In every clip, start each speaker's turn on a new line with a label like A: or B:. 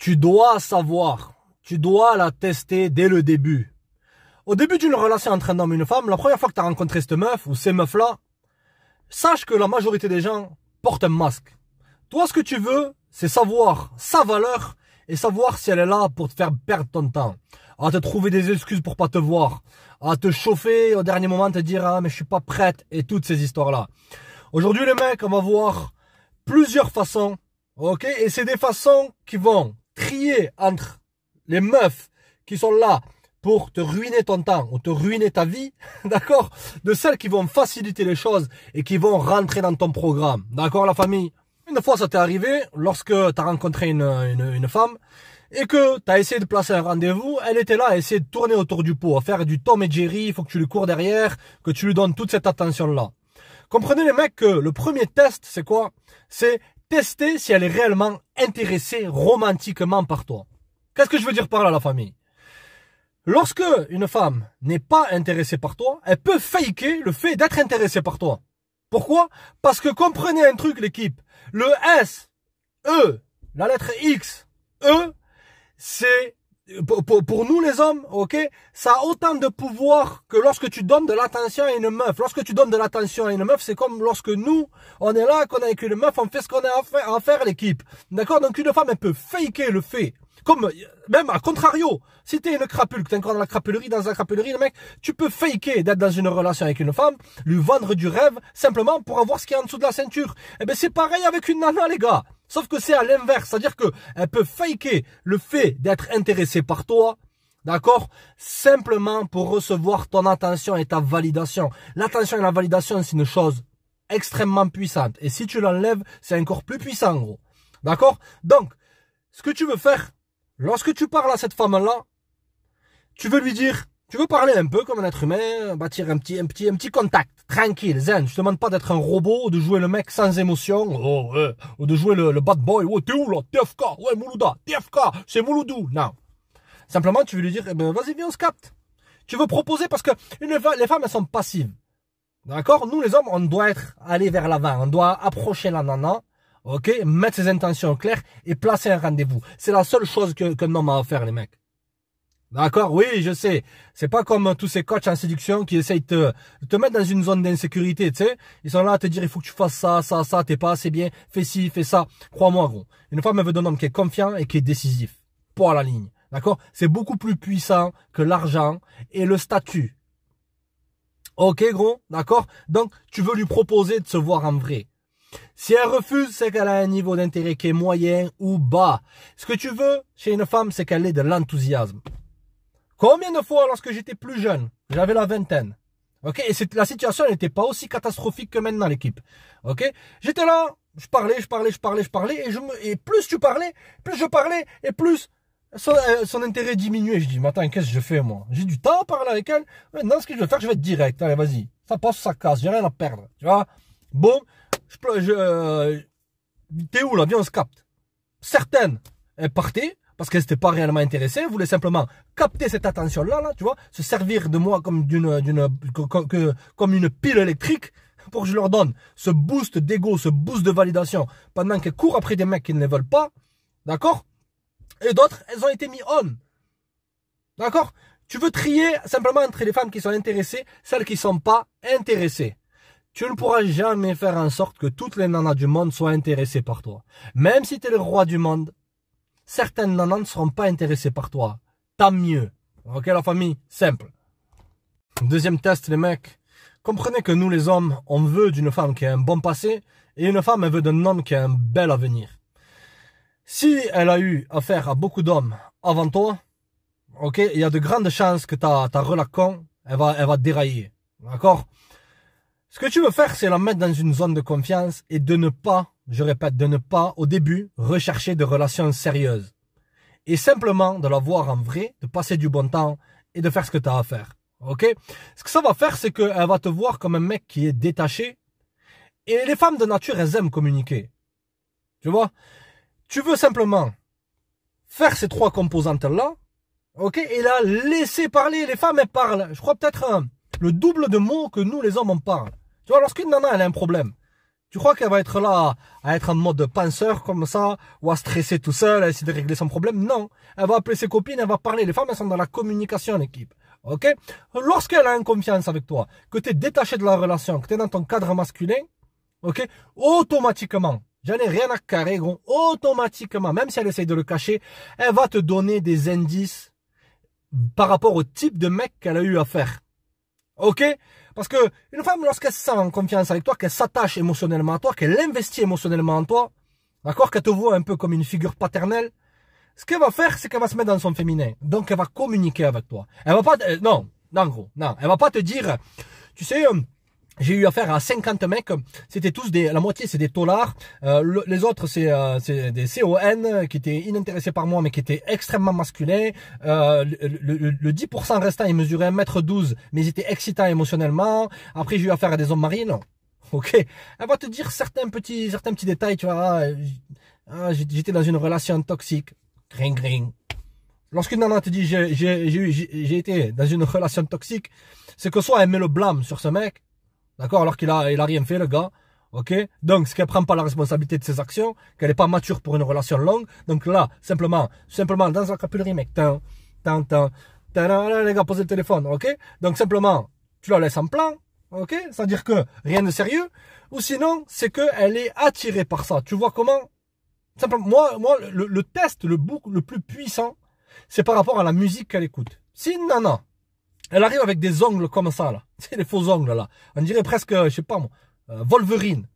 A: Tu dois savoir, tu dois la tester dès le début. Au début d'une relation entre un homme et une femme, la première fois que tu as rencontré cette meuf ou ces meufs-là, sache que la majorité des gens portent un masque. Toi, ce que tu veux, c'est savoir sa valeur et savoir si elle est là pour te faire perdre ton temps. À te trouver des excuses pour pas te voir. À te chauffer au dernier moment, te dire « Ah, mais je suis pas prête » et toutes ces histoires-là. Aujourd'hui, les mecs, on va voir plusieurs façons, ok? Et c'est des façons qui vont trier entre les meufs qui sont là pour te ruiner ton temps ou te ruiner ta vie, d'accord? De celles qui vont faciliter les choses et qui vont rentrer dans ton programme, d'accord la famille? Une fois ça t'est arrivé, lorsque tu as rencontré une femme et que tu as essayé de placer un rendez-vous, elle était là à essayer de tourner autour du pot, à faire du Tom et Jerry, il faut que tu lui cours derrière, que tu lui donnes toute cette attention-là. Comprenez les mecs que le premier test, c'est quoi? C'est tester si elle est réellement intéressée romantiquement par toi. Qu'est-ce que je veux dire par là, la famille? Lorsque une femme n'est pas intéressée par toi, elle peut faker le fait d'être intéressée par toi. Pourquoi? Parce que comprenez un truc, l'équipe. Le S, E, la lettre X, E, c'est, pour nous les hommes, ok, ça a autant de pouvoir que lorsque tu donnes de l'attention à une meuf. Lorsque tu donnes de l'attention à une meuf, c'est comme lorsque nous, on est là, qu'on est avec une meuf, on fait ce qu'on a à faire l'équipe. D'accord? Donc une femme, elle peut faker le fait. Comme, même à contrario, si t'es une crapule, que t'es encore dans la crapulerie, le mec, tu peux faker d'être dans une relation avec une femme, lui vendre du rêve, simplement pour avoir ce qu'il y a en dessous de la ceinture. Eh ben, c'est pareil avec une nana, les gars. Sauf que c'est à l'inverse. C'est-à-dire que elle peut faker le fait d'être intéressée par toi, d'accord? Simplement pour recevoir ton attention et ta validation. L'attention et la validation, c'est une chose extrêmement puissante. Et si tu l'enlèves, c'est encore plus puissant, gros. D'accord? Donc, ce que tu veux faire, lorsque tu parles à cette femme-là, tu veux lui dire, tu veux parler un peu comme un être humain, bâtir un petit contact, tranquille, zen. Je te demande pas d'être un robot ou de jouer le mec sans émotion, ou de jouer le bad boy. Oh, t'es où là? TFK, ouais, Moulouda, TFK, c'est Mouloudou. Non. Simplement, tu veux lui dire, eh ben, vas-y, viens, on se capte. Tu veux proposer parce que les femmes, elles sont passives. D'accord? Nous, les hommes, on doit aller vers l'avant. On doit approcher la nana. Ok, mettre ses intentions claires et placer un rendez-vous. C'est la seule chose qu'un homme a à faire, les mecs. D'accord? Oui, je sais. C'est pas comme tous ces coachs en séduction qui essayent de te mettre dans une zone d'insécurité, tu sais. Ils sont là à te dire, il faut que tu fasses ça, t'es pas assez bien, fais ci, fais ça. Crois-moi, gros. Une femme, elle veut d'un homme qui est confiant et qui est décisif. Pas à la ligne. D'accord? C'est beaucoup plus puissant que l'argent et le statut. Ok, gros? D'accord? Donc, tu veux lui proposer de se voir en vrai. Si elle refuse, c'est qu'elle a un niveau d'intérêt qui est moyen ou bas. Ce que tu veux chez une femme, c'est qu'elle ait de l'enthousiasme. Combien de fois, lorsque j'étais plus jeune, j'avais la vingtaine, ok, et la situation n'était pas aussi catastrophique que maintenant, l'équipe, ok, j'étais là, je parlais, et plus tu parlais, plus je parlais, et plus son intérêt diminuait. Je dis, mais attends, qu'est-ce que je fais, moi? J'ai du temps à parler avec elle. Maintenant, ce que je vais faire, je vais être direct. Allez, vas-y. Ça passe, ça casse, j'ai rien à perdre, tu vois. Bon, t'es où là? Viens, on se capte. Certaines, elles partaient parce qu'elles n'étaient pas réellement intéressées, elles voulaient simplement capter cette attention-là, là, tu vois, se servir de moi comme comme une pile électrique pour que je leur donne ce boost d'ego, ce boost de validation pendant qu'elles courent après des mecs qui ne les veulent pas, d'accord? Et d'autres, elles ont été mis on. D'accord? Tu veux trier simplement entre les femmes qui sont intéressées, celles qui ne sont pas intéressées. Tu ne pourras jamais faire en sorte que toutes les nanas du monde soient intéressées par toi. Même si tu es le roi du monde, certaines nanas ne seront pas intéressées par toi. Tant mieux. Ok, la famille? Simple. Deuxième test, les mecs. Comprenez que nous, les hommes, on veut d'une femme qui a un bon passé et une femme, elle veut d'un homme qui a un bel avenir. Si elle a eu affaire à beaucoup d'hommes avant toi, ok, il y a de grandes chances que ta relation, elle va dérailler. D'accord? Ce que tu veux faire, c'est la mettre dans une zone de confiance et de ne pas, je répète, de ne pas, au début, rechercher de relations sérieuses. Et simplement de la voir en vrai, de passer du bon temps et de faire ce que tu as à faire. Ok? Ce que ça va faire, c'est qu'elle va te voir comme un mec qui est détaché. Et les femmes de nature, elles aiment communiquer. Tu vois? Tu veux simplement faire ces trois composantes-là, ok? Et là, laisser parler. Les femmes, elles parlent. Je crois peut-être le double de mots que nous, les hommes, on parle. Tu vois, lorsqu'une nana, elle a un problème, Tu crois qu'elle va être là à être en mode penseur comme ça, ou à stresser tout seul, à essayer de régler son problème? Non. Elle va appeler ses copines, elle va parler. Les femmes, elles sont dans la communication en équipe. Ok? Lorsqu'elle a une confiance avec toi, que tu es détaché de la relation, que tu es dans ton cadre masculin, ok? Automatiquement, j'en ai rien à carrer, gros. Automatiquement, même si elle essaye de le cacher, elle va te donner des indices par rapport au type de mec qu'elle a eu à faire. Ok? Parce que une femme, lorsqu'elle se sent en confiance avec toi, qu'elle s'attache émotionnellement à toi, qu'elle investit émotionnellement en toi, d'accord, qu'elle te voit un peu comme une figure paternelle, ce qu'elle va faire, c'est qu'elle va se mettre dans son féminin. Donc, elle va communiquer avec toi. Elle va pas, non, gros, non. Elle va pas te dire, tu sais, j'ai eu affaire à 50 mecs, c'était tous la moitié c'est des taulards, les autres c'est des CON qui étaient inintéressés par moi mais qui étaient extrêmement masculins, le 10% restant ils mesuraient 1m12 mais ils étaient excitants émotionnellement, après j'ai eu affaire à des hommes mariés, non. Ok, elle va te dire certains petits détails, tu vois, j'étais dans une relation toxique, gring gring. Lorsqu'une nana te dit j'ai été dans une relation toxique, c'est que soit elle met le blâme sur ce mec, d'accord, alors qu'il a rien fait, le gars. Ok? Donc, c'est qu'elle prend pas la responsabilité de ses actions, qu'elle est pas mature pour une relation longue. Donc là, simplement, dans la capulerie, mec. Les gars, posez le téléphone, ok? Donc, simplement, tu la laisses en plan, ok? C'est-à-dire que rien de sérieux. Ou sinon, c'est qu'elle est attirée par ça. Tu vois comment? Simplement, moi, le test, le plus puissant, c'est par rapport à la musique qu'elle écoute. Si une nana, elle arrive avec des ongles comme ça, là. C'est les faux ongles, là. On dirait presque, je sais pas moi, Wolverine.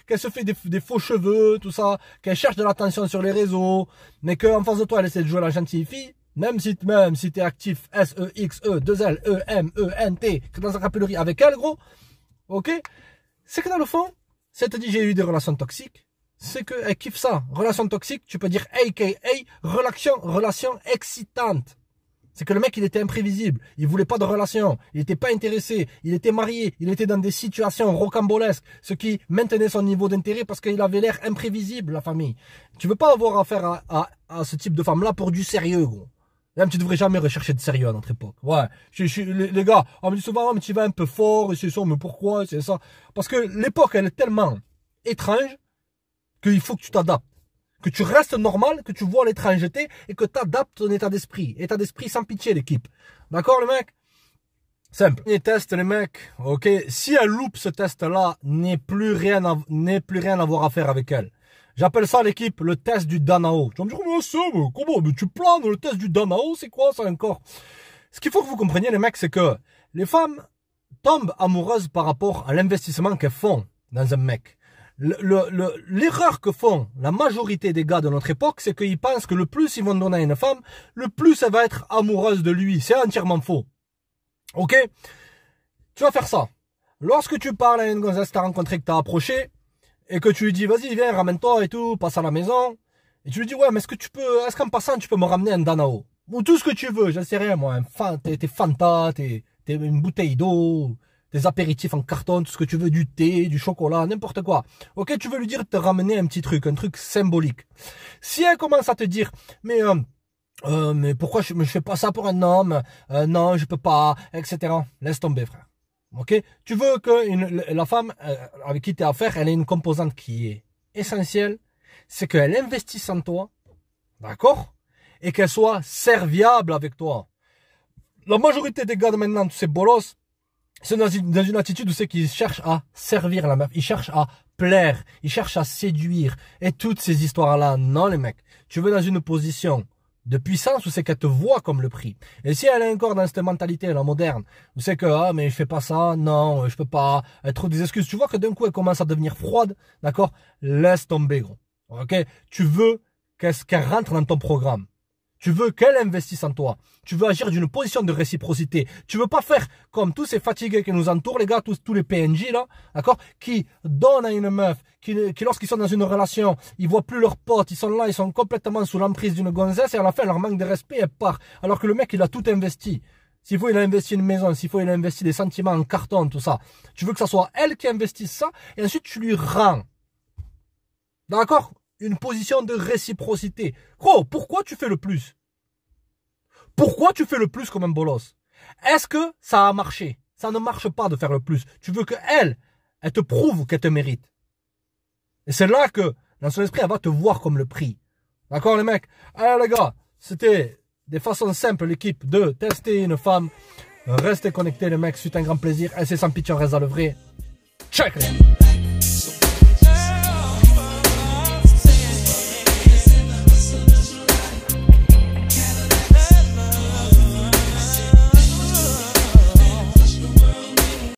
A: Qu'elle se fait des faux cheveux, tout ça. Qu'elle cherche de l'attention sur les réseaux. Mais qu'en face de toi, elle essaie de jouer la gentille fille. Même si t'es actif SEXE2LEMENT, que dans sa capulerie avec elle, gros. Ok? C'est que dans le fond, si elle te dit j'ai eu des relations toxiques, c'est qu'elle kiffe ça. Relation toxique, tu peux dire AKA, relation excitante. C'est que le mec, il était imprévisible. Il voulait pas de relation. Il était pas intéressé. Il était marié. Il était dans des situations rocambolesques. Ce qui maintenait son niveau d'intérêt parce qu'il avait l'air imprévisible, la famille. Tu veux pas avoir affaire à ce type de femme-là pour du sérieux, gros. Même tu devrais jamais rechercher de sérieux à notre époque. Ouais. Les gars, on me dit souvent, oh, mais tu vas un peu fort, et c'est ça, mais pourquoi, c'est ça. Parce que l'époque, elle est tellement étrange qu'il faut que tu t'adaptes. Que tu restes normal, que tu vois l'étrangeté et que tu adaptes ton état d'esprit. État d'esprit sans pitié, l'équipe. D'accord, le mec? Simple. Les tests, les mecs, ok? Si elle loupe ce test-là, n'est plus rien à voir à faire avec elle. J'appelle ça, l'équipe, le test du Danao. Tu vas me dire, mais ça, mais comment? Mais tu planes le test du Danao, c'est quoi ça encore? Ce qu'il faut que vous compreniez, les mecs, c'est que les femmes tombent amoureuses par rapport à l'investissement qu'elles font dans un mec. L'erreur que font la majorité des gars de notre époque, c'est qu'ils pensent que le plus ils vont donner à une femme, le plus elle va être amoureuse de lui. C'est entièrement faux. Ok? Tu vas faire ça. Lorsque tu parles à une gonzesse que t'as rencontrée, que t'as approché, et que tu lui dis, vas-y, viens, ramène-toi et tout, passe à la maison, et tu lui dis, ouais, mais est-ce qu'en passant, tu peux me ramener un Danao? Ou tout ce que tu veux, j'en sais rien, moi, tes Fanta, t'es une bouteille d'eau, des apéritifs en carton, tout ce que tu veux, du thé, du chocolat, n'importe quoi. Ok, tu veux lui dire de te ramener un truc symbolique. Si elle commence à te dire, mais pourquoi je fais pas ça pour un homme, non, je peux pas, etc. Laisse tomber, frère. Ok, tu veux que la femme avec qui tu as affaire, elle ait une composante qui est essentielle, c'est qu'elle investisse en toi, d'accord, et qu'elle soit serviable avec toi. La majorité des gars de maintenant, tous ces bolos, c'est dans une attitude où c'est qu'ils cherchent à servir la meuf, ils cherchent à plaire, ils cherchent à séduire, et toutes ces histoires-là, non les mecs, tu veux dans une position de puissance où c'est qu'elle te voit comme le prix. Et si elle est encore dans cette mentalité là moderne, où c'est que ah mais je fais pas ça, non, je peux pas, elle trouve des excuses, tu vois que d'un coup elle commence à devenir froide, d'accord, laisse tomber gros. Ok, tu veux qu'elle rentre dans ton programme. Tu veux qu'elle investisse en toi. Tu veux agir d'une position de réciprocité. Tu veux pas faire comme tous ces fatigués qui nous entourent, les gars, tous les PNJ, là, d'accord, qui donnent à une meuf, qui lorsqu'ils sont dans une relation, ils voient plus leurs potes, ils sont là, ils sont complètement sous l'emprise d'une gonzesse et à la fin, leur manque de respect, elle part. Alors que le mec, il a tout investi. S'il faut, il a investi une maison, s'il faut, il a investi des sentiments en carton, tout ça. Tu veux que ça soit elle qui investisse ça et ensuite tu lui rends. D'accord? Une position de réciprocité. Gros, pourquoi tu fais le plus? Pourquoi tu fais le plus comme un bolos? Est-ce que ça a marché? Ça ne marche pas de faire le plus. Tu veux que elle elle te prouve qu'elle te mérite. Et c'est là que, dans son esprit, elle va te voir comme le prix. D'accord, les mecs? Alors, les gars, c'était des façons simples, l'équipe, de tester une femme. Restez connectés, les mecs, c'est un grand plaisir. Et c'est sans pitié, on reste dans le vrai. Check, les